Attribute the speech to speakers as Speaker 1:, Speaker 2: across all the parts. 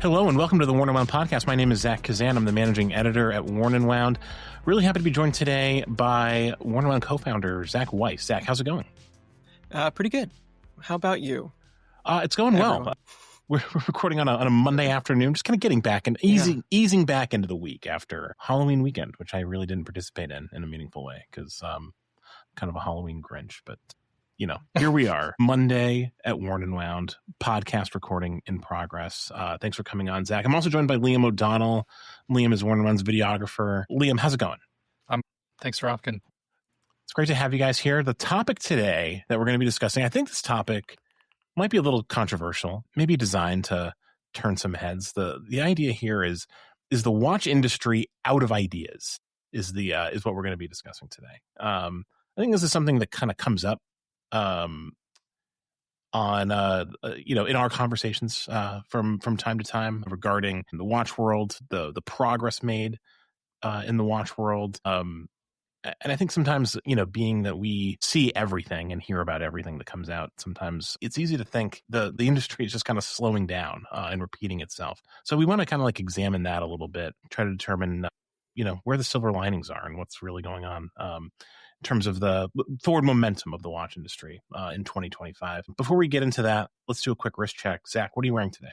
Speaker 1: Hello and welcome to the Worn and Wound podcast. My name is Zach Kazan. I'm the managing editor at Worn and Wound. Really happy to be joined today by Worn and Wound co-founder Zach Weiss. Zach, how's it going?
Speaker 2: Pretty good. How about you?
Speaker 1: It's going well. We're recording on a Monday afternoon, just kind of getting back and easing back into the week after Halloween weekend, which I really didn't participate in a meaningful way because I'm kind of a Halloween Grinch. But here we are, Monday at Worn and Wound, podcast recording in progress. Thanks for coming on, Zach. I'm also joined by Liam O'Donnell. Liam is Worn and Wound's videographer. Liam, how's it going?
Speaker 3: Thanks for asking.
Speaker 1: It's great to have you guys here. The topic today that we're going to be discussing, I think this topic might be a little controversial, maybe designed to turn some heads. The idea here is the watch industry out of ideas is what we're going to be discussing today. I think this is something that kind of comes up in our conversations from time to time regarding the watch world, the progress made in the watch world. And I think sometimes, being that we see everything and hear about everything that comes out, sometimes it's easy to think the industry is just kind of slowing down and repeating itself. So we want to kind of examine that a little bit, try to determine, where the silver linings are and what's really going on in terms of the forward momentum of the watch industry in 2025. Before we get into that, let's do a quick wrist check. Zach, what are you wearing today?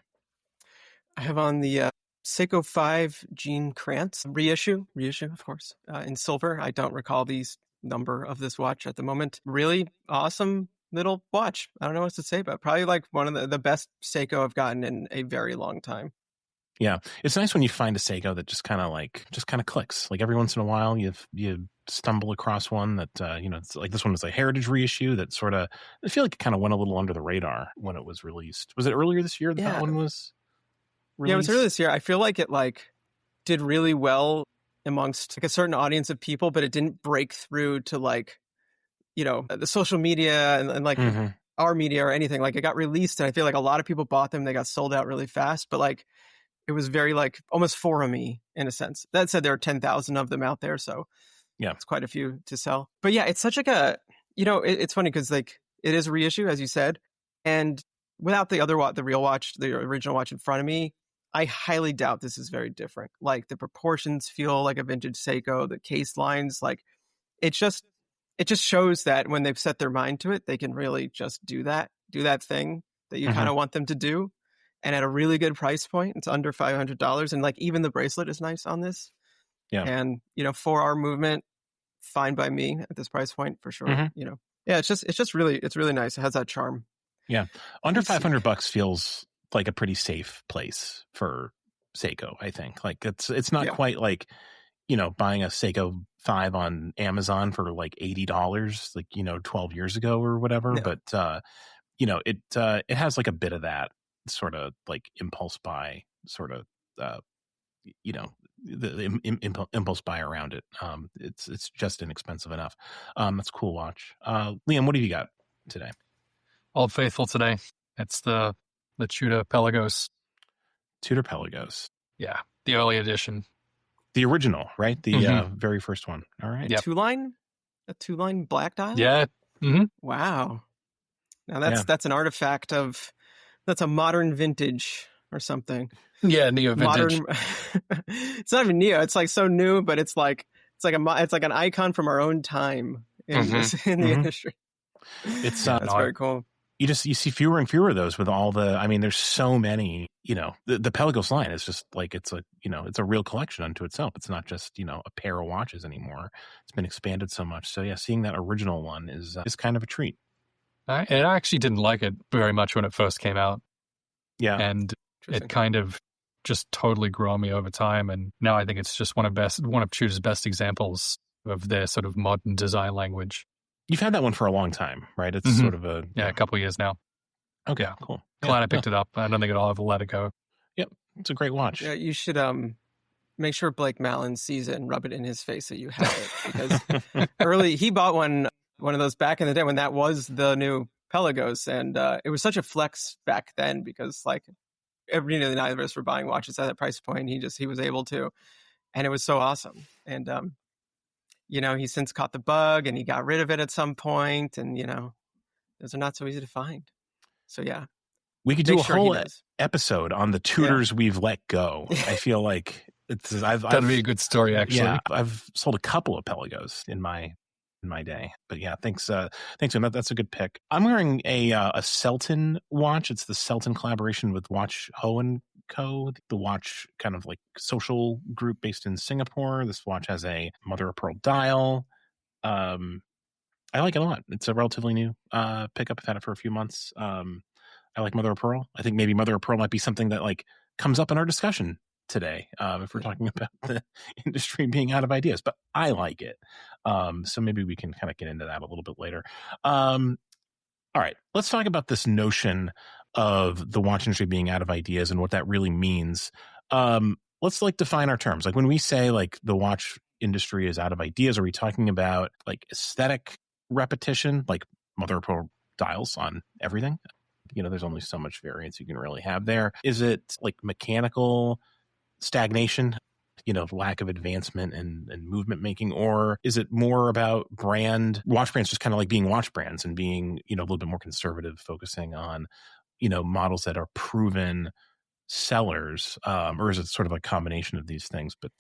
Speaker 2: I have on the Seiko 5 Jean Krantz reissue, of course, in silver. I don't recall the number of this watch at the moment. Really awesome little watch. I don't know what to say about it. Probably one of the best Seiko I've gotten in a very long time.
Speaker 1: Yeah, it's nice when you find a Seiko that just kind of clicks. Every once in a while, you stumble across one that it's like this one was a heritage reissue that sort of, I feel like it kind of went a little under the radar when it was released. Was it earlier this year that one was released?
Speaker 2: Yeah, it was earlier this year. I feel like it did really well amongst a certain audience of people, but it didn't break through to the social media and our media or anything. It got released and I feel like a lot of people bought them. They got sold out really fast, but it was very almost forum-y in a sense. That said, there are 10,000 of them out there, so yeah, it's quite a few to sell. But yeah, it's such it's funny because it is a reissue, as you said, and without the real watch, the original watch in front of me, I highly doubt this is very different. The proportions feel like a vintage Seiko, the case lines, it just shows that when they've set their mind to it, they can really just do that thing that you kind of want them to do. And at a really good price point, it's under $500. And even the bracelet is nice on this. Yeah. And, 4-hour movement, fine by me at this price point for sure. Yeah, it's really nice. It has that charm.
Speaker 1: Yeah. Under $500 feels like a pretty safe place for Seiko, I think. It's not quite buying a Seiko 5 on Amazon for $80, 12 years ago or whatever. No. But, it has a bit of that sort of impulse buy sort of the impulse buy around it. It's just inexpensive enough. That's a cool watch. Liam, what have you got today?
Speaker 3: Old Faithful today. It's the Tudor Pelagos.
Speaker 1: Tudor Pelagos.
Speaker 3: Yeah, the early edition.
Speaker 1: The original, right? The very first one. All right.
Speaker 2: Yep. A two-line black dial?
Speaker 3: Yeah. Mm-hmm.
Speaker 2: Wow. Now that's an artifact of, that's a modern vintage or something.
Speaker 3: Yeah, neo vintage.
Speaker 2: It's not even neo. It's so new, but it's like an icon from our own time in the industry.
Speaker 1: It's
Speaker 2: that's very cool.
Speaker 1: You see fewer and fewer of those with all there's so many, the Pelagos line is just it's a real collection unto itself. It's not just, a pair of watches anymore. It's been expanded so much. So yeah, seeing that original one is kind of a treat.
Speaker 3: I actually didn't like it very much when it first came out.
Speaker 1: Yeah.
Speaker 3: And it kind of just totally grew on me over time. And now I think it's just one of Tudor's best examples of their sort of modern design language.
Speaker 1: You've had that one for a long time, right? It's sort of a
Speaker 3: couple of years now.
Speaker 1: Okay, cool.
Speaker 3: Glad I picked it up. I don't think I'll ever let it go.
Speaker 1: Yep, it's a great watch.
Speaker 2: Yeah, you should make sure Blake Mallon sees it and rub it in his face that you have it, because he bought one of those back in the day when that was the new Pelagos, and it was such a flex back then because neither of us were buying watches at that price point. He was able to, and it was so awesome. And he's since caught the bug and he got rid of it at some point, and those are not so easy to find. So yeah,
Speaker 1: We could do
Speaker 2: Make
Speaker 1: a
Speaker 2: sure he
Speaker 1: whole
Speaker 2: knows.
Speaker 1: episode on the tutors we've let go. I feel like
Speaker 3: that'd be a good story, actually.
Speaker 1: Yeah, I've sold a couple of Pelagos in my day. But yeah, thanks, Jim. That's a good pick. I'm wearing a Selton watch. It's the Selton collaboration with Watch Ho and Co. The watch kind of like social group based in Singapore. This watch has a mother of pearl dial. I like it a lot. It's a relatively new pickup. I've had it for a few months. I like mother of pearl. I think maybe mother of pearl might be something that like comes up in our discussion today if we're talking about the industry being out of ideas, but I like it. So maybe we can kind of get into that a little bit later. All right, let's talk about this notion of the watch industry being out of ideas and what that really means. Let's like define our terms. Like when we say like the watch industry is out of ideas, are we talking about like aesthetic repetition, like mother of pearl dials on everything? There's only so much variance you can really have there. Is it like mechanical stagnation, lack of advancement and movement making, or is it more about watch brands just kind of like being watch brands and being, a little bit more conservative, focusing on, models that are proven sellers, or is it sort of a combination of these things? But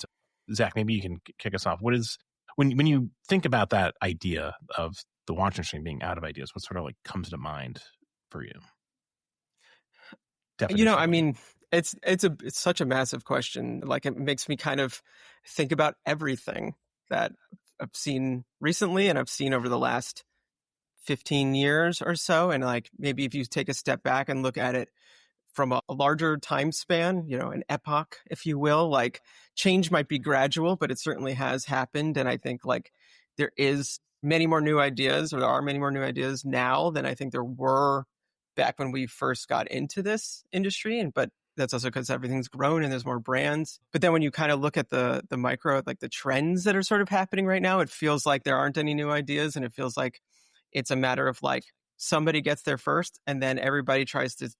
Speaker 1: Zach, maybe you can kick us off. What is, when you think about that idea of the watch industry being out of ideas, what sort of like comes to mind for you?
Speaker 2: I mean, it's such a massive question. Like it makes me kind of think about everything that I've seen recently and I've seen over the last 15 years or so. And like maybe if you take a step back and look at it from a larger time span, an epoch, if you will, like change might be gradual, but it certainly has happened. And I think like there are many more new ideas now than I think there were back when we first got into this industry. But that's also because everything's grown and there's more brands. But then when you kind of look at the micro, like the trends that are sort of happening right now, it feels like there aren't any new ideas. And it feels like it's a matter of like somebody gets there first and then everybody tries to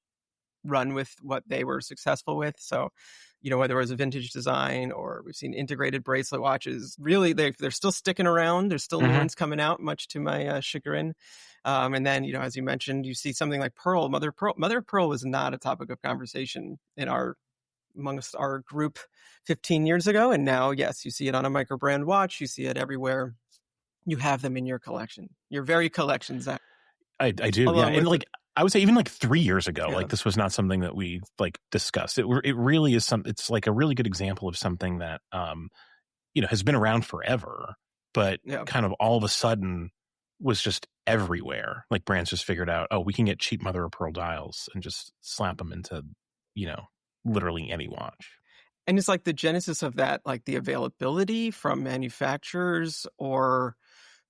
Speaker 2: run with what they were successful with. So, whether it was a vintage design or we've seen integrated bracelet watches, really they're still sticking around. There's still new ones coming out, much to my chagrin. And then, as you mentioned, you see something like mother of pearl was not a topic of conversation amongst our group 15 years ago. And now, yes, you see it on a micro brand watch. You see it everywhere. You have them in your collection, your very collection, Zach.
Speaker 1: I do. Yeah. And like, I would say even like 3 years ago, like this was not something that we like discussed. It really is it's like a really good example of something that, has been around forever, but kind of all of a sudden was just everywhere. Like brands just figured out, we can get cheap mother of pearl dials and just slap them into, literally any watch.
Speaker 2: And it's like the genesis of that, like the availability from manufacturers or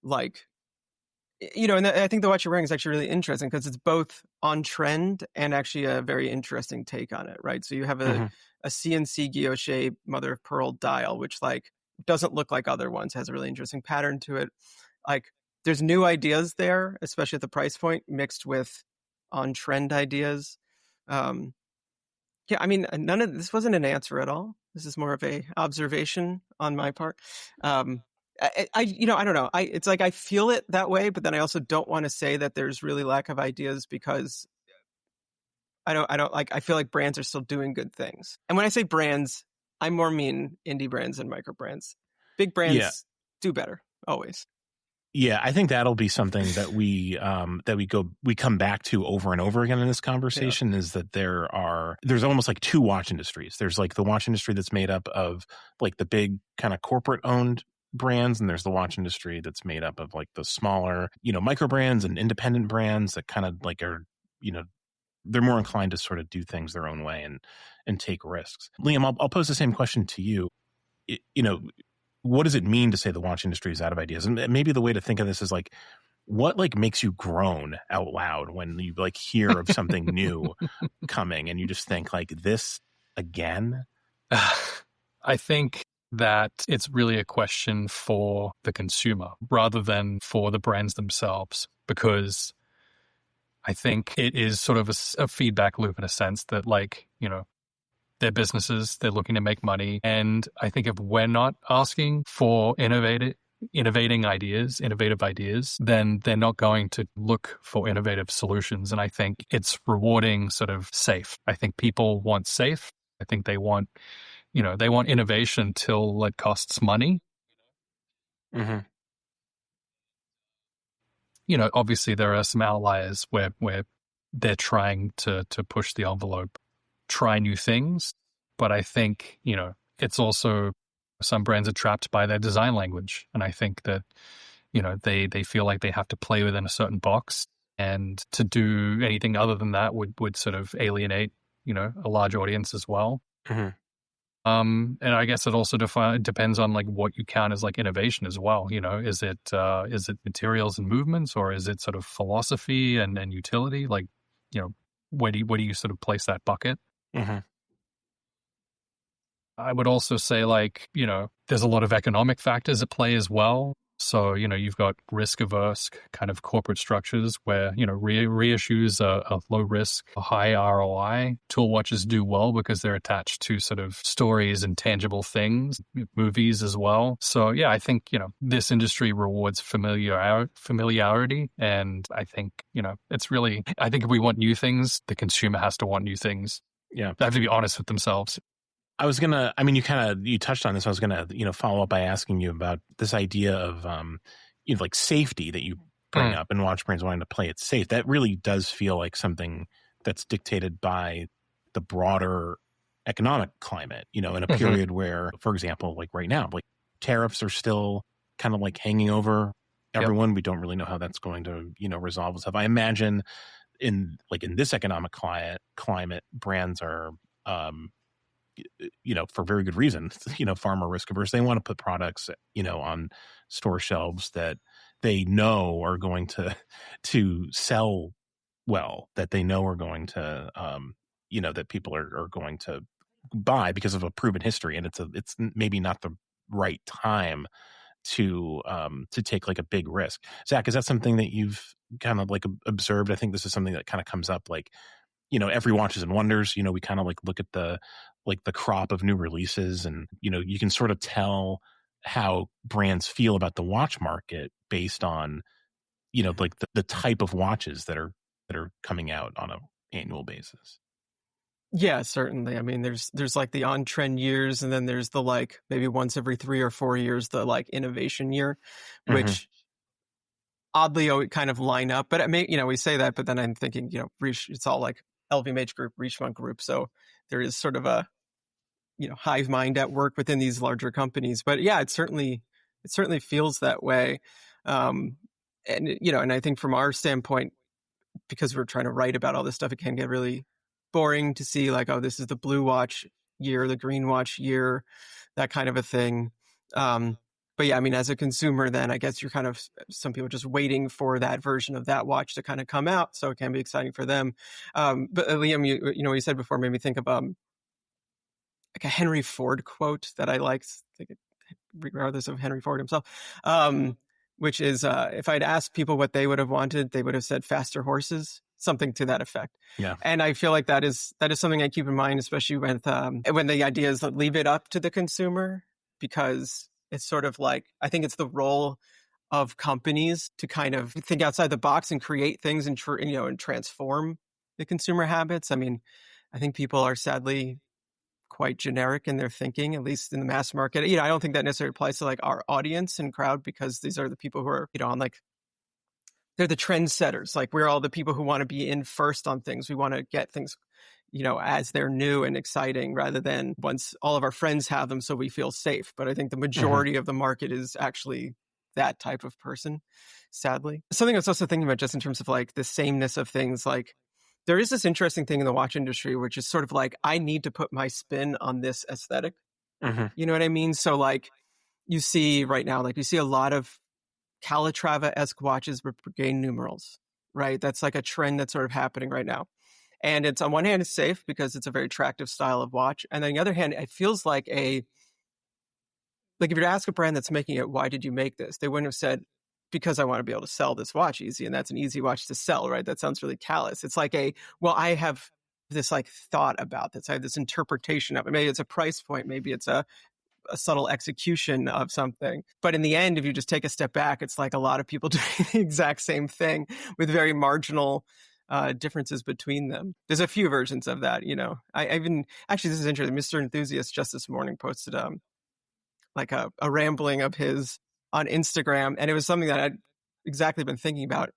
Speaker 2: like, and I think the watch you're wearing is actually really interesting because it's both on trend and actually a very interesting take on it, right? So you have a CNC guilloche mother of pearl dial, which like doesn't look like other ones, has a really interesting pattern to it. Like there's new ideas there, especially at the price point, mixed with on trend ideas. I mean, none of this wasn't an answer at all. This is more of a observation on my part. I don't know. It's like I feel it that way, but then I also don't want to say that there's really lack of ideas because I don't like. I feel like brands are still doing good things. And when I say brands, I more mean indie brands and micro brands. Big brands do better always.
Speaker 1: Yeah, I think that'll be something that we come back to over and over again in this conversation is that there's almost like two watch industries. There's like the watch industry that's made up of like the big kind of corporate owned brands, and there's the watch industry that's made up of like the smaller, micro brands and independent brands that kind of like are, they're more inclined to sort of do things their own way and take risks. Liam, I'll pose the same question to you. What does it mean to say the watch industry is out of ideas? And maybe the way to think of this is like, what like makes you groan out loud when you like hear of something new coming and you just think like this again?
Speaker 3: I think that it's really a question for the consumer rather than for the brands themselves, because I think it is sort of a feedback loop in a sense that like, they're businesses, they're looking to make money. And I think if we're not asking for innovative innovative ideas, then they're not going to look for innovative solutions. And I think it's rewarding sort of safe. I think people want safe. I think they want innovation till it costs money.
Speaker 1: Mm-hmm.
Speaker 3: Obviously there are some outliers where they're trying to push the envelope, try new things. But I think, it's also some brands are trapped by their design language. And I think that, they feel like they have to play within a certain box, and to do anything other than that would sort of alienate, a large audience as well.
Speaker 1: Mm-hmm.
Speaker 3: And I guess it also depends on like what you count as like innovation as well. Is it materials and movements, or is it sort of philosophy and utility? Like, where do you sort of place that bucket?
Speaker 1: Mm-hmm.
Speaker 3: I would also say, like, there's a lot of economic factors at play as well. So, you've got risk-averse kind of corporate structures where, reissues are low risk, high ROI. Tool watches do well because they're attached to sort of stories and tangible things, movies as well. So, yeah, I think, this industry rewards familiarity. And I think, it's really, I think if we want new things, the consumer has to want new things.
Speaker 1: Yeah.
Speaker 3: They have to be honest with themselves.
Speaker 1: You touched on this. I was gonna, follow up by asking you about this idea of, like safety that you bring up, and watch brands wanting to play it safe. That really does feel like something that's dictated by the broader economic climate, in a period where, for example, like right now, like tariffs are still kind of like hanging over everyone. Yep. We don't really know how that's going to, resolve itself. I imagine in this economic climate, brands are, for very good reason, far more risk averse. They want to put products, on store shelves that they know are going to sell well, that they know are going to, that people are going to buy because of a proven history. And it's maybe not the right time to take like a big risk. Zach, is that something that you've kind of like observed? I think this is something that kind of comes up like, every watches and wonders, we kind of like look at the crop of new releases, and, you can sort of tell how brands feel about the watch market based on, like the type of watches that are coming out on an annual basis.
Speaker 2: Yeah, certainly. I mean, there's like the on trend years, and then there's the like maybe once every 3 or 4 years, the like innovation year, which oddly kind of line up. But we say that, but then I'm thinking, it's all like LVMH group, Richemont group. So there is sort of a, hive mind at work within these larger companies. But yeah, it certainly feels that way. And I think from our standpoint, because we're trying to write about all this stuff, it can get really boring to see like, oh, this is the blue watch year, the green watch year, that kind of a thing. But yeah, I mean, as a consumer, then I guess you're kind of, some people just waiting for that version of that watch to kind of come out. So it can be exciting for them. But Liam, you said before made me think of like a Henry Ford quote that I liked, regardless of Henry Ford himself, which is, if I'd asked people what they would have wanted, they would have said faster horses, something to that effect.
Speaker 1: Yeah.
Speaker 2: And I feel like that is something I keep in mind, especially when the idea is that leave it up to the consumer, because it's sort of like, I think it's the role of companies to kind of think outside the box and create things and transform the consumer habits. I mean, I think people are sadly quite generic in their thinking, at least in the mass market. I don't think that necessarily applies to like our audience and crowd, because these are the people who are, on like, they're the trendsetters. Like, we're all the people who want to be in first on things. We want to get things, as they're new and exciting, rather than once all of our friends have them, so we feel safe. But I think the majority of the market is actually that type of person, sadly. Something I was also thinking about, just in terms of like the sameness of things, like there is this interesting thing in the watch industry, which is sort of like, I need to put my spin on this aesthetic. You know what I mean? So like, you see right now, like you see a lot of Calatrava-esque watches with Brigade numerals, right? That's like a trend that's sort of happening right now. And it's, on one hand, it's safe because it's a very attractive style of watch. And on the other hand, it feels like if you ask a brand that's making it, why did you make this? They wouldn't have said, because I want to be able to sell this watch easy. And that's an easy watch to sell, right? That sounds really callous. It's like I have this like thought about this. I have this interpretation of it. Maybe it's a price point. Maybe it's a a subtle execution of something. But in the end, if you just take a step back, it's like a lot of people doing the exact same thing with very marginal differences between them. There's a few versions of that, I even, actually, this is interesting. Mr. Enthusiast just this morning posted like a rambling of his on Instagram, and it was something that I'd exactly been thinking about.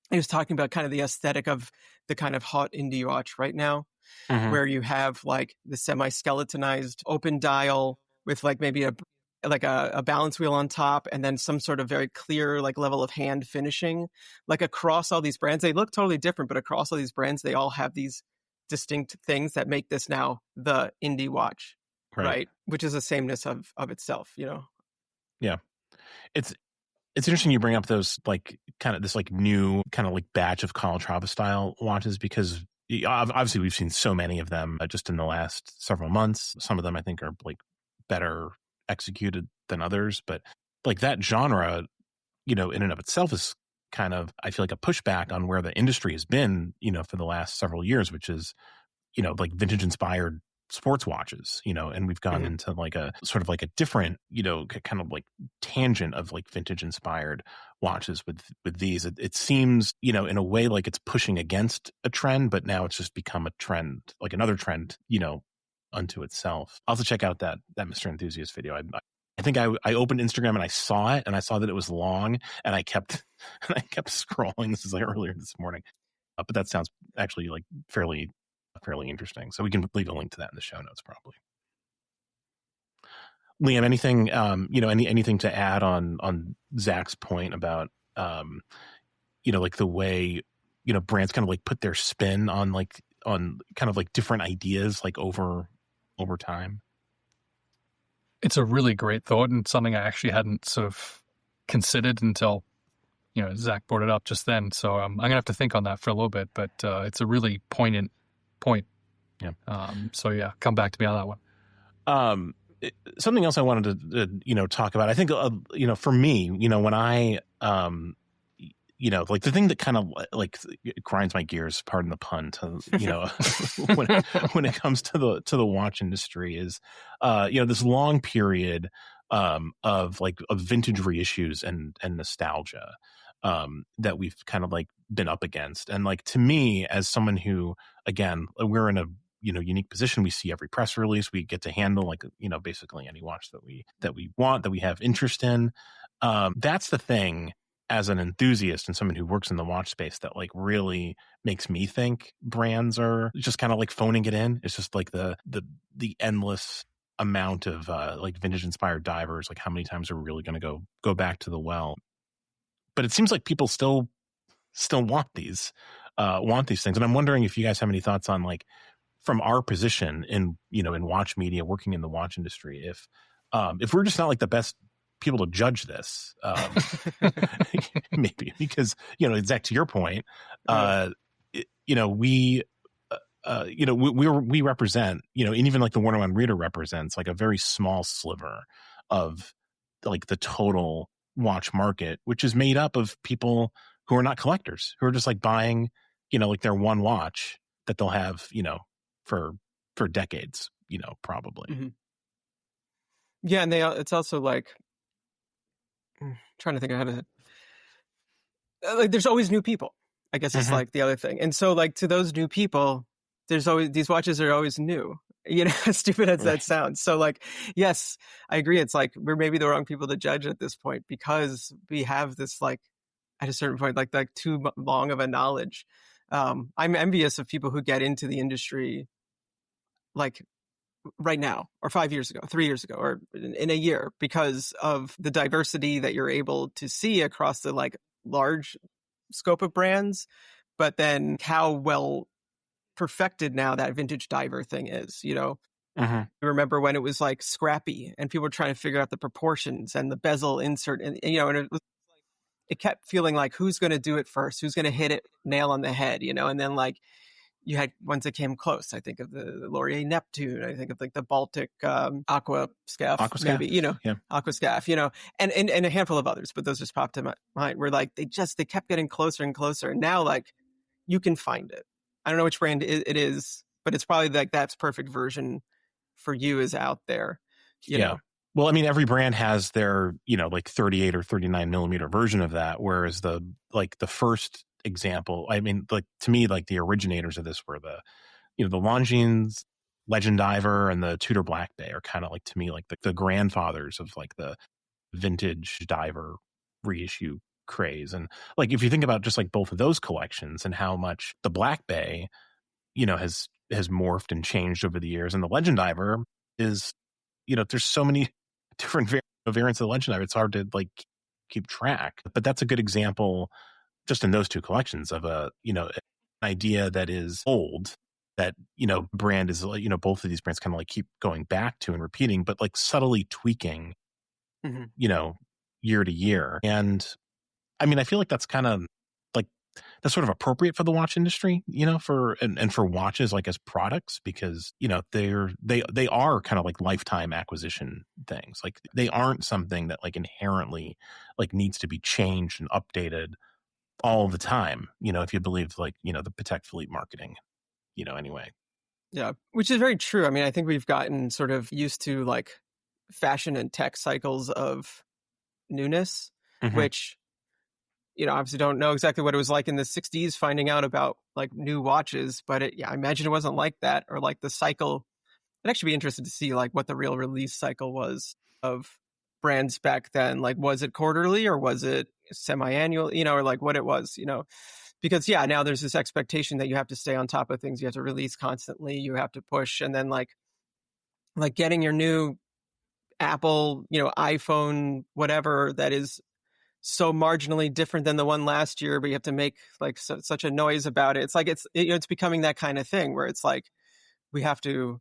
Speaker 2: He was talking about kind of the aesthetic of the kind of hot indie watch right now, where you have like the semi-skeletonized open dial with like maybe a balance wheel on top, and then some sort of very clear like level of hand finishing. Like across all these brands, they look totally different, but across all these brands, they all have these distinct things that make this now the indie watch, right? Which is a sameness of itself,
Speaker 1: Yeah, it's interesting you bring up those like kind of this like new kind of like batch of Calatrava style watches, because obviously we've seen so many of them just in the last several months. Some of them I think are like better executed than others, but like that genre, in and of itself is kind of, I feel like, a pushback on where the industry has been, for the last several years, which is, like vintage inspired sports watches, and we've gone into like a sort of like a different, kind of like tangent of like vintage inspired watches with these. It seems, in a way like it's pushing against a trend, but now it's just become a trend, like another trend, unto itself. I'll have to check out that Mr. Enthusiast video. I think I opened Instagram and I saw it, and I saw that it was long, and I kept scrolling. This is like earlier this morning, but that sounds actually like fairly interesting. So we can leave a link to that in the show notes, probably. Liam, anything anything to add on Zach's point about like the way brands kind of like put their spin on kind of like different ideas like over time?
Speaker 3: It's a really great thought, and something I actually hadn't sort of considered until Zach brought it up just then. So I'm gonna have to think on that for a little bit, but it's a really poignant point.
Speaker 1: Yeah.
Speaker 3: So yeah, come back to me on that one.
Speaker 1: Something else I wanted to talk about. I think for me, when I like the thing that kind of like grinds my gears, pardon the pun, to when it comes to the watch industry is this long period of vintage reissues and nostalgia that we've kind of like been up against. And like, to me, as someone who, again, we're in a unique position. We see every press release. We get to handle like basically any watch that we want, that we have interest in. That's the thing, as an enthusiast and someone who works in the watch space, that like really makes me think brands are just kind of like phoning it in. It's just like the endless amount of like vintage inspired divers. Like, how many times are we really going to go back to the well? But it seems like people still want these things. And I'm wondering if you guys have any thoughts on, like, from our position in watch media, working in the watch industry, if we're just not like the best people to judge this, maybe, because Zach, to your point, we represent, and even like the Warner One reader represents like a very small sliver of like the total watch market, which is made up of people who are not collectors, who are just like buying, like their one watch that they'll have, for decades, probably.
Speaker 2: Mm-hmm. Yeah. And it's also like, trying to think of how to, like, there's always new people, I guess. It's like the other thing. And so like, to those new people, there's always, these watches are always new, as stupid as that sounds. So like, yes, I agree. It's like, we're maybe the wrong people to judge at this point, because we have this, like, at a certain point, like too long of a knowledge. I'm envious of people who get into the industry like right now, or 5 years ago, 3 years ago, or in a year, because of the diversity that you're able to see across the like large scope of brands, but then how well perfected now that vintage diver thing is, I remember when it was like scrappy and people were trying to figure out the proportions and the bezel insert, and and it kept feeling like, who's going to do it first? Who's going to hit it nail on the head? And then like, you had ones that came close. I think of the Laurier Neptune. I think of like the Baltic Aqua Scaff, maybe,
Speaker 1: yeah.
Speaker 2: Aqua Scaff, and a handful of others, but those just popped to my mind, where like they kept getting closer and closer. And now like you can find it. I don't know which brand it is, but it's probably like that's perfect version for you is out there,
Speaker 1: Yeah. Well, I mean, every brand has their, like 38 or 39 millimeter version of that. Whereas the first example, I mean, like to me, like the originators of this were the Longines, Legend Diver, and the Tudor Black Bay are kind of like, to me, like the grandfathers of like the vintage diver reissue craze. And like, if you think about just like both of those collections and how much the Black Bay, has morphed and changed over the years. And the Legend Diver is, there's so many different variants of the Legend Diver. It's hard to like keep track, but that's a good example just in those two collections of an idea that is old, that, brand is, both of these brands kind of like keep going back to and repeating, but like subtly tweaking, year to year. And I mean, I feel like that's kind of like, that's sort of appropriate for the watch industry, for watches like as products, because, they are kind of like lifetime acquisition things. Like they aren't something that like inherently like needs to be changed and updated all the time, if you believe like, the Patek Philippe marketing, anyway.
Speaker 2: Yeah, which is very true. I mean, I think we've gotten sort of used to like fashion and tech cycles of newness, which, obviously don't know exactly what it was like in the 60s finding out about like new watches, but I imagine it wasn't like that, or like the cycle. I'd actually be interested to see like what the real release cycle was of brands back then. Like, was it quarterly or was it semi-annual, or like what it was, because now there's this expectation that you have to stay on top of things. You have to release constantly. You have to push. And then like getting your new Apple, iPhone, whatever, that is so marginally different than the one last year, but you have to make like such a noise about it. It's like, it's becoming that kind of thing where it's like, we have to,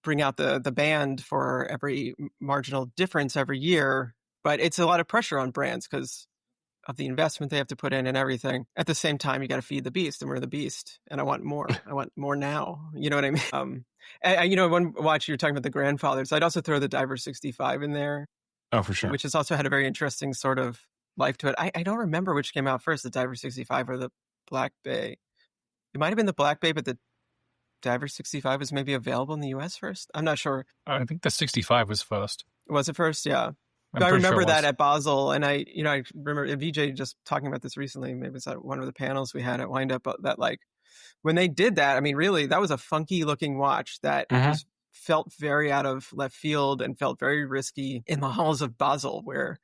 Speaker 2: bring out the band for every marginal difference every year, but it's a lot of pressure on brands because of the investment they have to put in and everything. At the same time, you got to feed the beast, and we're the beast, and I want more. I want more now. You know what I mean? One watch, you're talking about the grandfathers. I'd also throw the Diver 65 in there.
Speaker 1: Oh, for sure.
Speaker 2: Which has also had a very interesting sort of life to it. I don't remember which came out first, the Diver 65 or the Black Bay. It might have been the Black Bay, but the Diver 65 was maybe available in the US first. I'm not sure.
Speaker 3: I think the 65 was first.
Speaker 2: Was it first? Yeah. I remember that at Basel, and I remember VJ just talking about this recently. Maybe it was at one of the panels we had at Wind Up, that like when they did that, I mean, really, that was a funky looking watch that felt very out of left field and felt very risky in the halls of Basel, where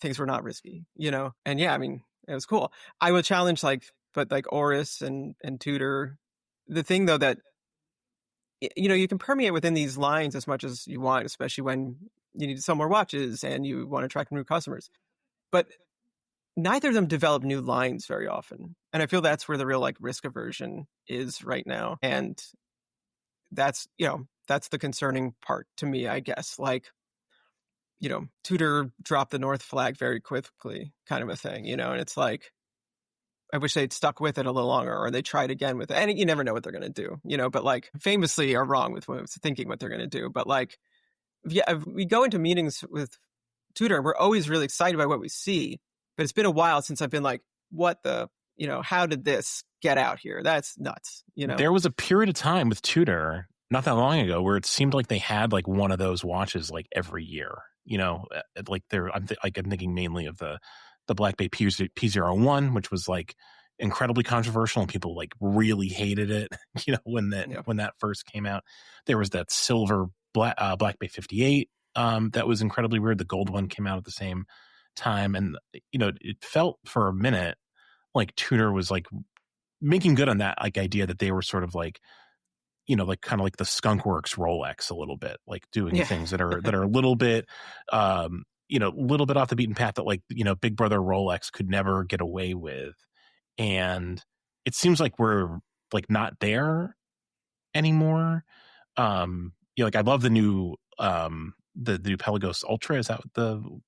Speaker 2: things were not risky, And I mean, it was cool. I would challenge but Oris and Tudor. The thing though that you can permeate within these lines as much as you want, especially when you need to sell more watches and you want to attract new customers. But neither of them develop new lines very often. And I feel that's where the real like risk aversion is right now. And that's, that's the concerning part to me, I guess. Like, Tudor dropped the North flag very quickly, kind of a thing, and it's like, I wish they'd stuck with it a little longer, or they tried again with it. And you never know what they're going to do, but like famously are wrong with thinking what they're going to do. But like, if we go into meetings with Tudor, we're always really excited by what we see, but it's been a while since I've been like, what the, how did this get out here? That's nuts.
Speaker 1: There was a period of time with Tudor not that long ago where it seemed like they had like one of those watches like every year, like I'm thinking mainly of the Black Bay P01, which was like incredibly controversial and people like really hated it, when that first came out. There was that silver Black Bay 58 that was incredibly weird. The gold one came out at the same time, and it felt for a minute like Tudor was like making good on that like idea that they were sort of like, like kind of like the Skunkworks Rolex a little bit, like doing things that are a little bit a little bit off the beaten path that like, Big Brother Rolex could never get away with. And it seems like we're like not there anymore. Like I love the new Pelagos Ultra. Is that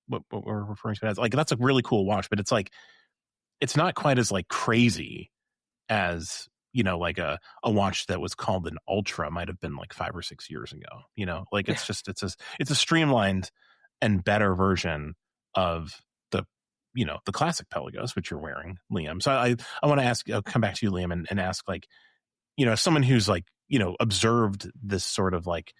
Speaker 1: what we're referring to it as? Like that's a really cool watch, but it's like it's not quite as like crazy as like a watch that was called an Ultra might have been like 5 or 6 years ago. Like it's just it's a streamlined and better version of the classic Pelagos, which you're wearing, Liam. So I want to ask, I'll come back to you, Liam, and ask like, someone who's like, observed this sort of like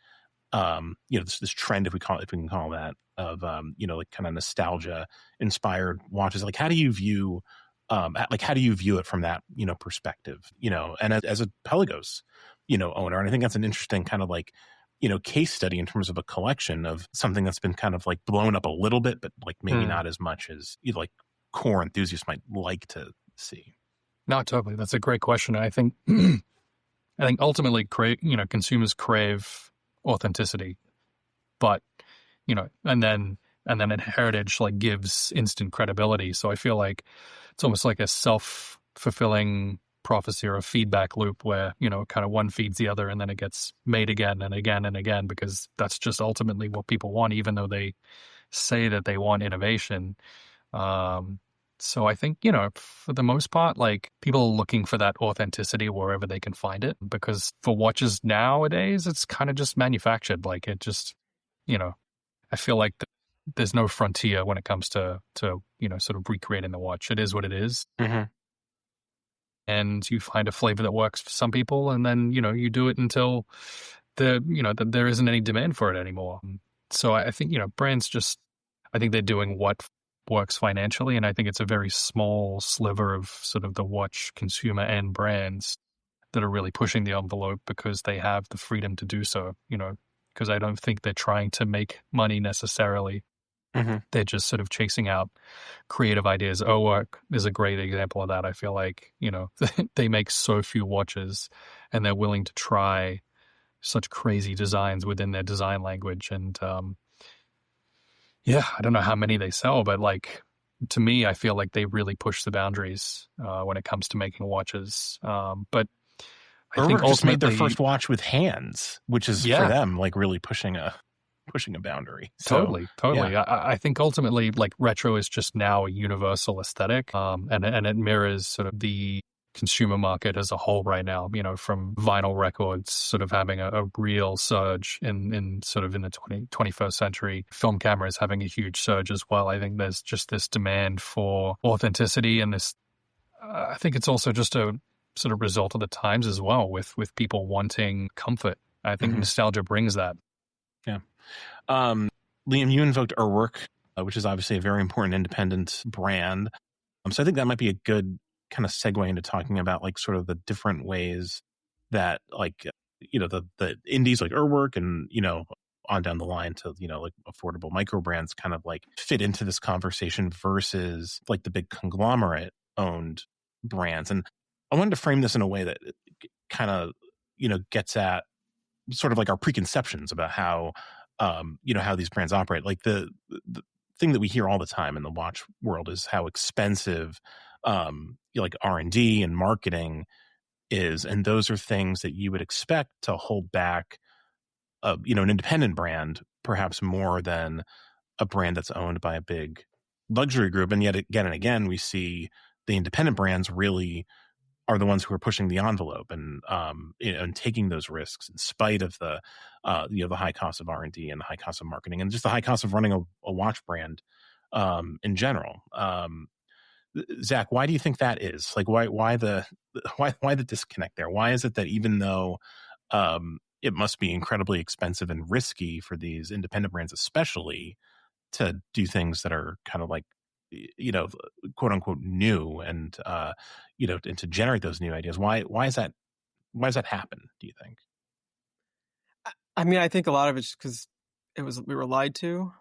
Speaker 1: this trend, if we can call that, of like kind of nostalgia inspired watches. Like, how do you view it from that perspective? And as a Pelagos owner, and I think that's an interesting kind of like case study in terms of a collection of something that's been kind of like blown up a little bit, but like maybe not as much as like core enthusiasts might like to see.
Speaker 3: No, totally. That's a great question. I think ultimately, consumers crave authenticity, but and then heritage like gives instant credibility. So I feel like it's almost like a self-fulfilling prophecy or a feedback loop where kind of one feeds the other, and then it gets made again and again and again, because that's just ultimately what people want, even though they say that they want innovation. So I think, for the most part, like people are looking for that authenticity wherever they can find it, because for watches nowadays, it's kind of just manufactured. Like it just, I feel like there's no frontier when it comes to sort of recreating the watch. It is what it is.
Speaker 1: Mm-hmm.
Speaker 3: And you find a flavor that works for some people, and then, you do it until that there isn't any demand for it anymore. So I think, brands just, I think they're doing what works financially. And I think it's a very small sliver of sort of the watch consumer and brands that are really pushing the envelope because they have the freedom to do so, because I don't think they're trying to make money necessarily.
Speaker 1: Mm-hmm.
Speaker 3: They're just sort of chasing out creative ideas. Oak is a great example of that. I feel like, they make so few watches and they're willing to try such crazy designs within their design language. And I don't know how many they sell, but like, to me, I feel like they really push the boundaries when it comes to making watches. But I think
Speaker 1: just made their first watch with hands, which is for them like really pushing a boundary. So,
Speaker 3: Totally.
Speaker 1: Yeah.
Speaker 3: I think ultimately, like, retro is just now a universal aesthetic, and it mirrors sort of the consumer market as a whole right now. From vinyl records sort of having a real surge in sort of in the 21st century, film cameras having a huge surge as well. I think there's just this demand for authenticity, and this. I think it's also just a sort of result of the times as well, with people wanting comfort. I think nostalgia brings that.
Speaker 1: Yeah. Liam, you invoked our work, which is obviously a very important independent brand. So I think that might be a good kind of segue into talking about like sort of the different ways that like, the indies like our work and, on down the line to, like affordable micro brands kind of like fit into this conversation versus like the big conglomerate owned brands. And I wanted to frame this in a way that kind of, gets at sort of like our preconceptions about how, how these brands operate. Like the thing that we hear all the time in the watch world is how expensive, like R&D and marketing is. And those are things that you would expect to hold back, an independent brand, perhaps more than a brand that's owned by a big luxury group. And yet again and again, we see the independent brands really are the ones who are pushing the envelope and and taking those risks in spite of the the high cost of R&D and the high cost of marketing and just the high cost of running a watch brand in general. Zach, why do you think that is? Like, why the disconnect there? Why is it that even though it must be incredibly expensive and risky for these independent brands, especially to do things that are kind of like, quote unquote new and and to generate those new ideas, why does that happen, do you think?
Speaker 2: I mean, I think a lot of it's because we were lied to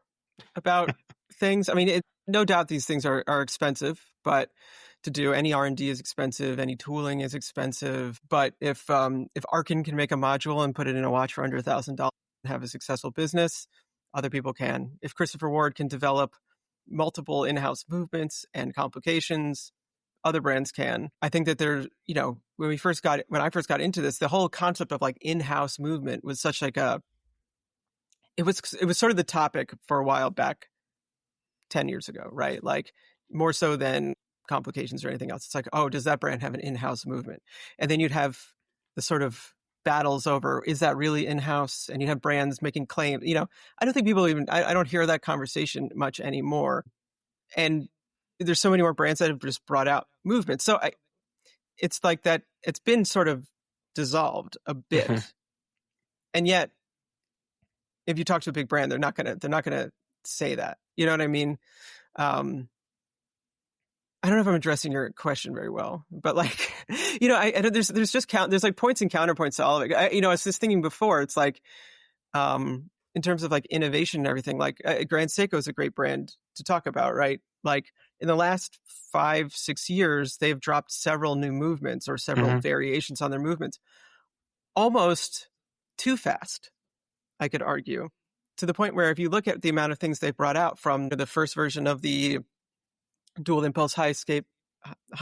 Speaker 2: about things. I mean, no doubt these things are expensive, but to do any R&D is expensive, any tooling is expensive. But if Arkin can make a module and put it in a watch for under $1,000 and have a successful business, other people can. If Christopher Ward can develop multiple in-house movements and complications, other brands can. I think that there's, when I first got into this, the whole concept of like in-house movement was such like it was sort of the topic for a while back 10 years ago, right? Like more so than complications or anything else. It's like, oh, does that brand have an in-house movement? And then you'd have the sort of battles over, is that really in-house? And you have brands making claims. I don't think people I don't hear that conversation much anymore. And there's so many more brands that have just brought out movements. So it's like that, it's been sort of dissolved a bit. And yet if you talk to a big brand, they're not gonna say that. You know what I mean? I don't know if I'm addressing your question very well, but like, you know, I there's like points and counterpoints to all of it. I was just thinking before, it's like, in terms of like innovation and everything, like Grand Seiko is a great brand to talk about, right? Like in the last 5-6 years, they've dropped several new movements or several variations on their movements, almost too fast, I could argue, to the point where if you look at the amount of things they've brought out from the first version of the dual impulse high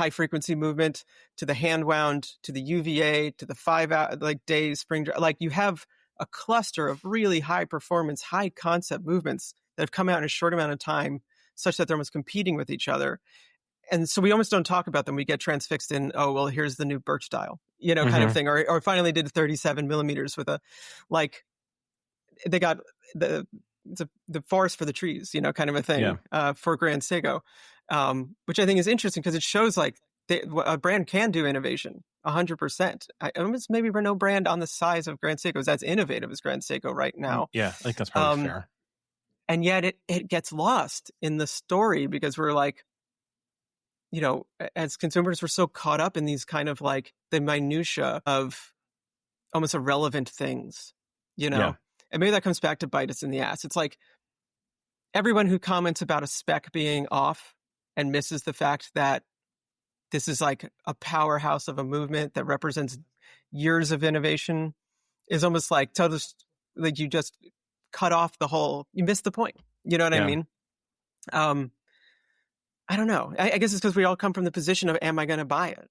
Speaker 2: frequency movement to the hand wound to the UVA to the 5-day spring, like you have a cluster of really high performance, high concept movements that have come out in a short amount of time, such that they're almost competing with each other. And so we almost don't talk about them. We get transfixed in, oh, well, here's the new Birch dial, kind of thing. Or finally did 37 millimeters with they got the forest for the trees, kind of a thing for Grand Seiko, which I think is interesting because it shows like a brand can do innovation 100%. I almost maybe no brand on the size of Grand Seiko is as innovative as Grand Seiko right now.
Speaker 1: Yeah, I think that's probably fair.
Speaker 2: And yet it gets lost in the story because we're like, as consumers, we're so caught up in these kind of like the minutia of almost irrelevant things,
Speaker 1: Yeah.
Speaker 2: And maybe that comes back to bite us in the ass. It's like everyone who comments about a spec being off and misses the fact that this is like a powerhouse of a movement that represents years of innovation is almost like like you just cut off you missed the point. You know what I mean? I don't know. I guess it's because we all come from the position of, am I going to buy it?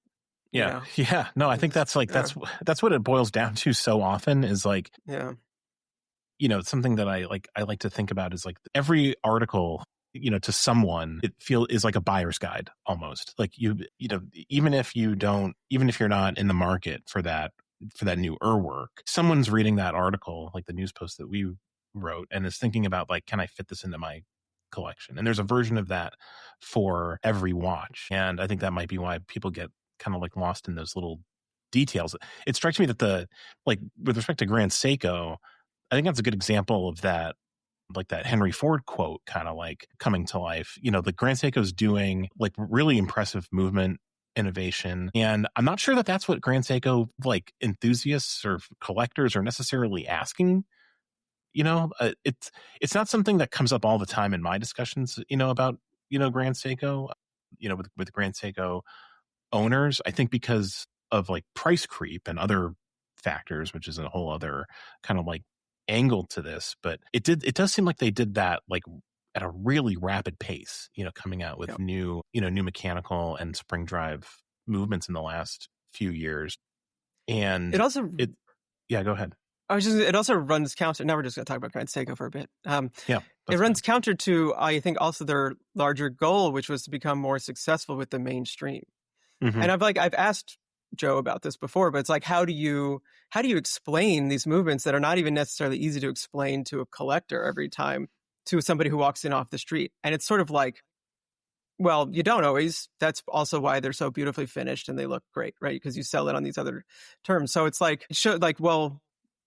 Speaker 1: Yeah. Yeah. No, I think that's like, that's what it boils down to so often is like, something that I like to think about is like every article, to someone, is like a buyer's guide almost. Like even if you're not in the market for that new work, someone's reading that article, like the news post that we wrote, and is thinking about like, can I fit this into my collection? And there's a version of that for every watch. And I think that might be why people get kind of like lost in those little details. It strikes me that with respect to Grand Seiko, I think that's a good example of that, like that Henry Ford quote kind of like coming to life. The Grand Seiko's doing like really impressive movement innovation. And I'm not sure that that's what Grand Seiko like enthusiasts or collectors are necessarily asking. It's not something that comes up all the time in my discussions, about, Grand Seiko, with Grand Seiko owners. I think because of like price creep and other factors, which is a whole other kind of like angle to this, but it does seem like they did that like at a really rapid pace, coming out with new mechanical and spring drive movements in the last few years. And
Speaker 2: it also,
Speaker 1: go ahead.
Speaker 2: It also runs counter. Now we're just going to talk about Grand Seiko for a bit. It runs
Speaker 1: fine.
Speaker 2: counter to, I think, also their larger goal, which was to become more successful with the mainstream. And I've asked Joe about this before, but it's like, how do you explain these movements that are not even necessarily easy to explain to a collector every time, to somebody who walks in off the street? And it's sort of like, well, you don't always. That's also why they're so beautifully finished and they look great, right? Because you sell it on these other terms. So it's like,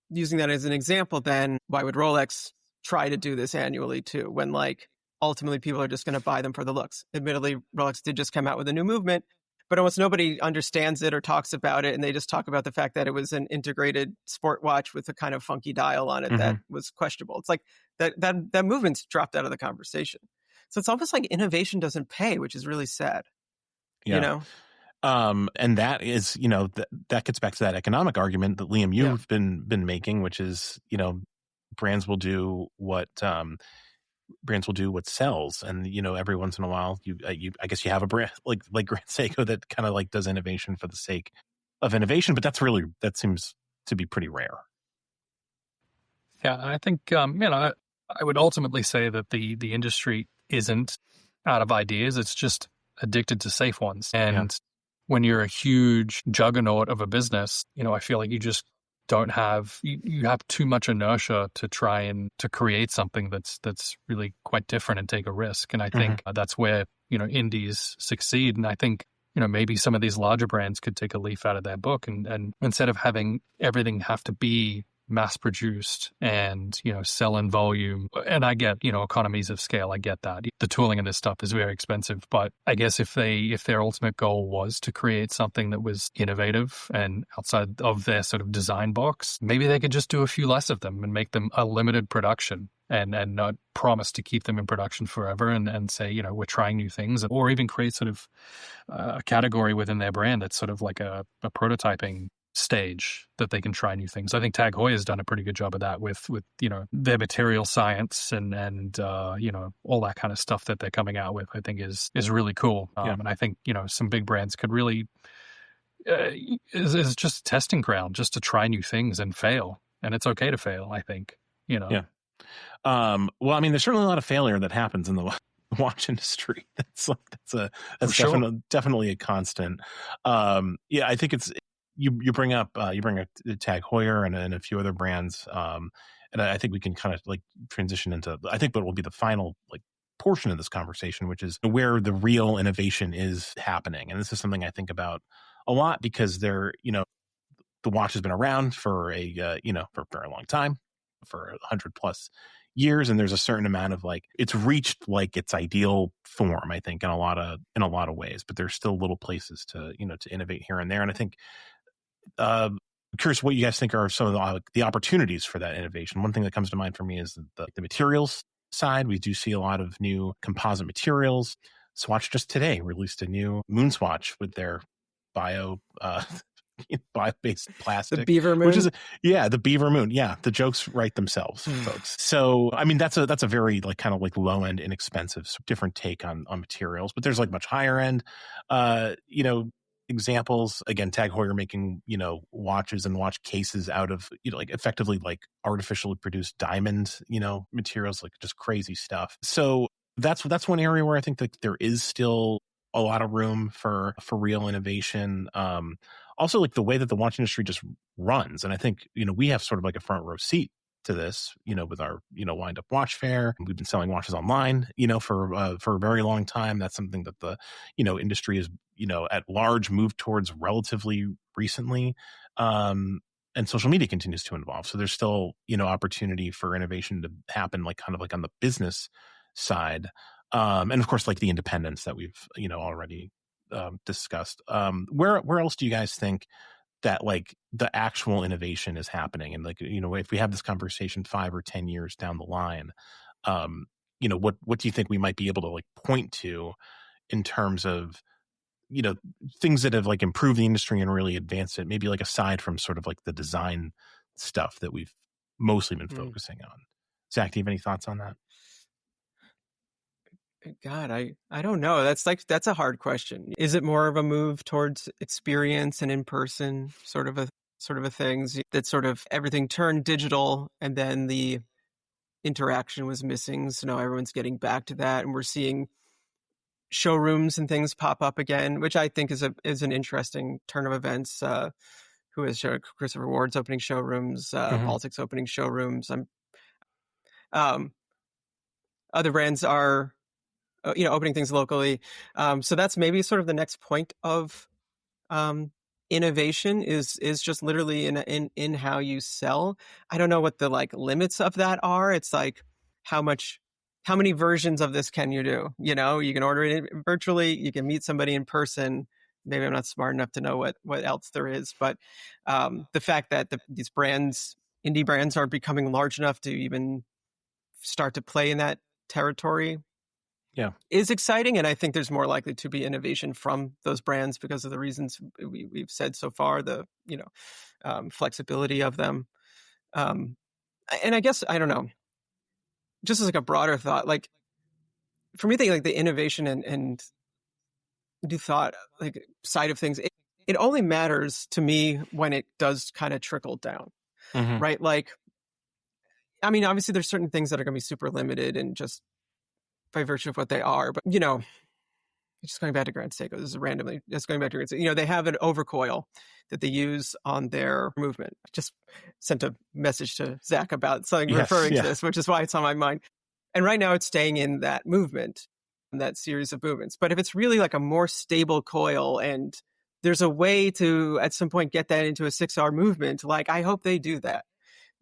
Speaker 2: using that as an example, then why would Rolex try to do this annually too, when like ultimately people are just going to buy them for the looks? Admittedly, Rolex did just come out with a new movement, but almost nobody understands it or talks about it. And they just talk about the fact that it was an integrated sport watch with a kind of funky dial on it that was questionable. It's like that movement's dropped out of the conversation. So it's almost like innovation doesn't pay, which is really sad.
Speaker 1: And that is, that gets back to that economic argument that Liam, you've been making, which is, brands will do what sells. And, every once in a while, I guess you have a brand like Grand Seiko that kind of like does innovation for the sake of innovation, but that seems to be pretty rare.
Speaker 3: Yeah, I think, I would ultimately say that the industry isn't out of ideas. It's just addicted to safe ones. And when you're a huge juggernaut of a business, I feel like you just don't have, you have too much inertia to try and to create something that's really quite different and take a risk. And I think that's where, indies succeed. And I think, maybe some of these larger brands could take a leaf out of their book and instead of having everything have to be mass produced and, sell in volume. And I get, economies of scale. I get that. The tooling in this stuff is very expensive. But I guess if their ultimate goal was to create something that was innovative and outside of their sort of design box, maybe they could just do a few less of them and make them a limited production. And not promise to keep them in production forever and say, we're trying new things, or even create sort of a category within their brand that's sort of like a prototyping stage that they can try new things. I think Tag Heuer has done a pretty good job of that with their material science and all that kind of stuff that they're coming out with. I think is really cool. And I think some big brands could really is just a testing ground just to try new things and fail, and it's okay to fail. I think
Speaker 1: Yeah. Well, I mean, there's certainly a lot of failure that happens in the watch industry. That's definitely a constant. I think it's you bring up Tag Heuer and a few other brands, and I think we can kind of like transition into I think what will be the final like portion of this conversation, which is where the real innovation is happening. And this is something I think about a lot because the watch has been around for for a very long time, for 100 plus years, and there's a certain amount of like it's reached like its ideal form, I think, in a lot of ways, but there's still little places to innovate here and there. And I think I'm curious what you guys think are some of the opportunities for that innovation. One thing that comes to mind for me is the materials side. We do see a lot of new composite materials. Swatch just today released a new moon swatch with their bio-based plastic,
Speaker 2: the beaver moon,
Speaker 1: which is the beaver moon. Yeah, the jokes write themselves, folks. So I mean, that's a very like kind of like low end, inexpensive, different take on materials. But there's like much higher end, examples. Again, Tag Heuer making watches and watch cases out of like effectively like artificially produced diamond materials, like just crazy stuff. So that's one area where I think that there is still a lot of room for real innovation. Also, like the way that the watch industry just runs. And I think, we have sort of like a front row seat to this, with our, Wind Up Watch Fair. We've been selling watches online, for a very long time. That's something that the, industry is, at large moved towards relatively recently. And social media continues to evolve. So there's still, opportunity for innovation to happen, like kind of like on the business side. And of course, like the independence that we've, already discussed. Where else do you guys think that like the actual innovation is happening? And like, if we have this conversation 5 or 10 years down the line, what do you think we might be able to like point to in terms of, things that have like improved the industry and really advanced it, maybe like aside from sort of like the design stuff that we've mostly been focusing on? Zach, do you have any thoughts on that?
Speaker 2: God, I don't know. That's a hard question. Is it more of a move towards experience and in person sort of a things that sort of everything turned digital and then the interaction was missing? So now everyone's getting back to that, and we're seeing showrooms and things pop up again, which I think is an interesting turn of events. Who has showed Christopher Ward's opening showrooms, Baltic's opening showrooms. Other brands are opening things locally. So that's maybe sort of the next point of innovation is just literally in how you sell. I don't know what the like limits of that are. It's like how many versions of this can you do? You can order it virtually, you can meet somebody in person. Maybe I'm not smart enough to know what else there is, but the fact that these brands, indie brands, are becoming large enough to even start to play in that territory is exciting. And I think there's more likely to be innovation from those brands because of the reasons we've said so far, the flexibility of them. And I guess, I don't know, just as like a broader thought, like for me, like the innovation and new thought like side of things, it only matters to me when it does kind of trickle down, right? Like, I mean, obviously there's certain things that are going to be super limited and just by virtue of what they are, but just going back to Grand Seiko, this is randomly just going back to Grand Seiko, they have an overcoil that they use on their movement. I just sent a message to Zach about something referring to this, which is why it's on my mind. And right now it's staying in that movement, in that series of movements. But if it's really like a more stable coil and there's a way to at some point get that into a 6-hour movement, like I hope they do that.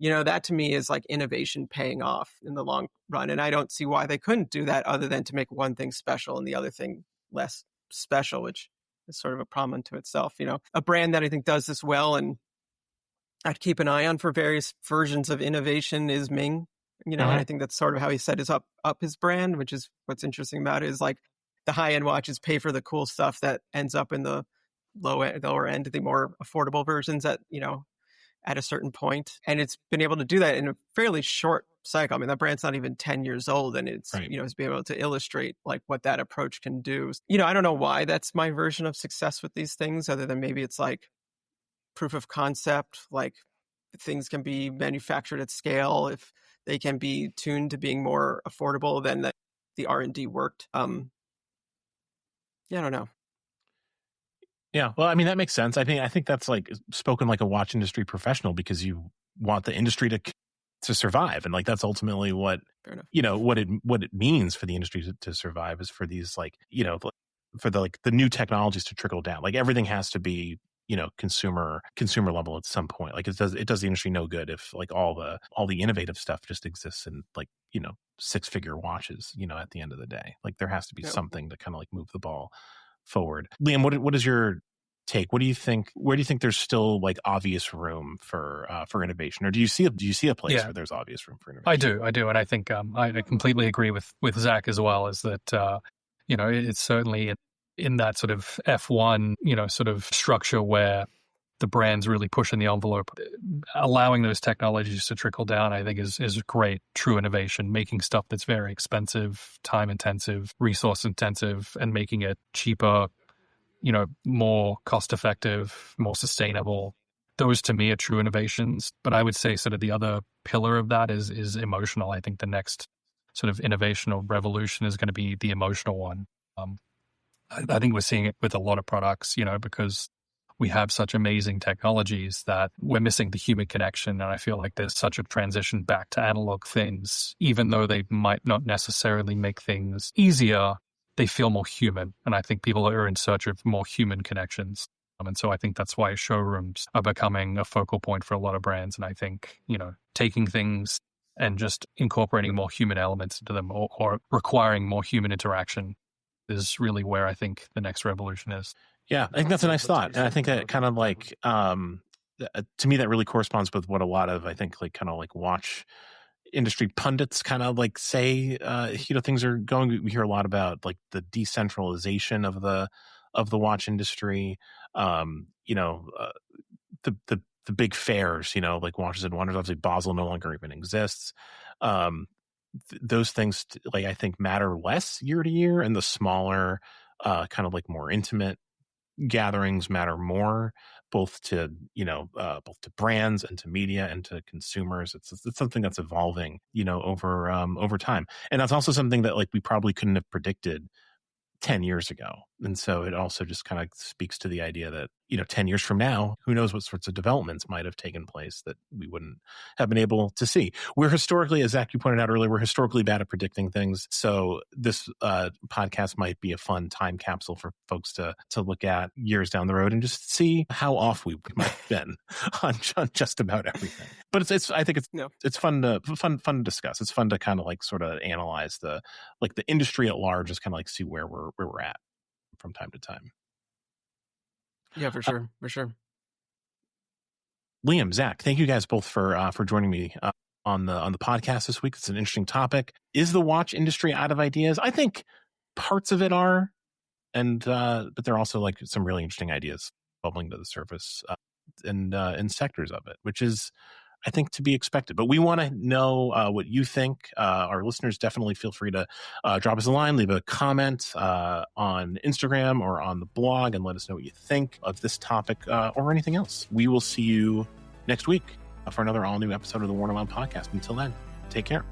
Speaker 2: that to me is like innovation paying off in the long run. And I don't see why they couldn't do that other than to make one thing special and the other thing less special, which is sort of a problem unto itself. A brand that I think does this well and I'd keep an eye on for various versions of innovation is Ming. And I think that's sort of how he set up his brand, which is what's interesting about it is like the high-end watches pay for the cool stuff that ends up in the lower end, the more affordable versions at a certain point. And it's been able to do that in a fairly short cycle. I mean, that brand's not even 10 years old, and it's,
Speaker 1: right.
Speaker 2: It's been able to illustrate like what that approach can do. I don't know why that's my version of success with these things, other than maybe it's like proof of concept, like things can be manufactured at scale if they can be tuned to being more affordable than the R&D worked. I don't know.
Speaker 1: Yeah, well, I mean, that makes sense. I think that's like spoken like a watch industry professional, because you want the industry to survive, and like that's ultimately what what it means for the industry to survive is for these like for the new technologies to trickle down. Like everything has to be consumer level at some point. Like it does the industry no good if like all the innovative stuff just exists in like 6-figure watches. At the end of the day, like there has to be something to kind of like move the ball forward. Liam, what is your take? What do you think? Where do you think there's still like obvious room for innovation, or do you see a place where there's obvious room for innovation?
Speaker 3: I do, and I think I completely agree with Zach as well. Is that it's certainly in that sort of F1 sort of structure where the brand's really pushing the envelope, allowing those technologies to trickle down, I think is great, true innovation, making stuff that's very expensive, time intensive, resource intensive, and making it cheaper, more cost effective, more sustainable. Those to me are true innovations. But I would say sort of the other pillar of that is emotional. I think the next sort of innovation or revolution is going to be the emotional one. I think we're seeing it with a lot of products, because we have such amazing technologies that we're missing the human connection. And I feel like there's such a transition back to analog things, even though they might not necessarily make things easier, they feel more human. And I think people are in search of more human connections. And so I think that's why showrooms are becoming a focal point for a lot of brands. And I think, taking things and just incorporating more human elements into them or requiring more human interaction is really where I think the next revolution is.
Speaker 1: Yeah, I think that's a nice thought. And I think that kind of like, to me, that really corresponds with what a lot of, I think, like kind of like watch industry pundits kind of like say, things are going. We hear a lot about like the decentralization of the watch industry. The big fairs, like Watches and Wonders. Obviously, Basel no longer even exists. Those things, like I think, matter less year to year, and the smaller, kind of like more intimate gatherings matter more, both to brands and to media and to consumers. It's something that's evolving, over time, and that's also something that like we probably couldn't have predicted 10 years ago. And so it also just kind of speaks to the idea that, 10 years from now, who knows what sorts of developments might have taken place that we wouldn't have been able to see. We're historically, as Zach, you pointed out earlier, we're historically bad at predicting things. So this podcast might be a fun time capsule for folks to look at years down the road and just see how off we might have been on just about everything. But I think it's fun to discuss. It's fun to kind of like sort of analyze the industry at large, just kind of like see where we're at from time to time.
Speaker 2: Yeah, for sure.
Speaker 1: Liam, Zach, thank you guys both for joining me on the podcast this week. It's an interesting topic. Is the watch industry out of ideas? I think parts of it are, and but there are also like some really interesting ideas bubbling to the surface in sectors of it, which is, I think, to be expected. But we want to know what you think. Our listeners, definitely feel free to drop us a line, leave a comment on Instagram or on the blog, and let us know what you think of this topic or anything else. We will see you next week for another all-new episode of the Worn Around podcast. Until then, take care.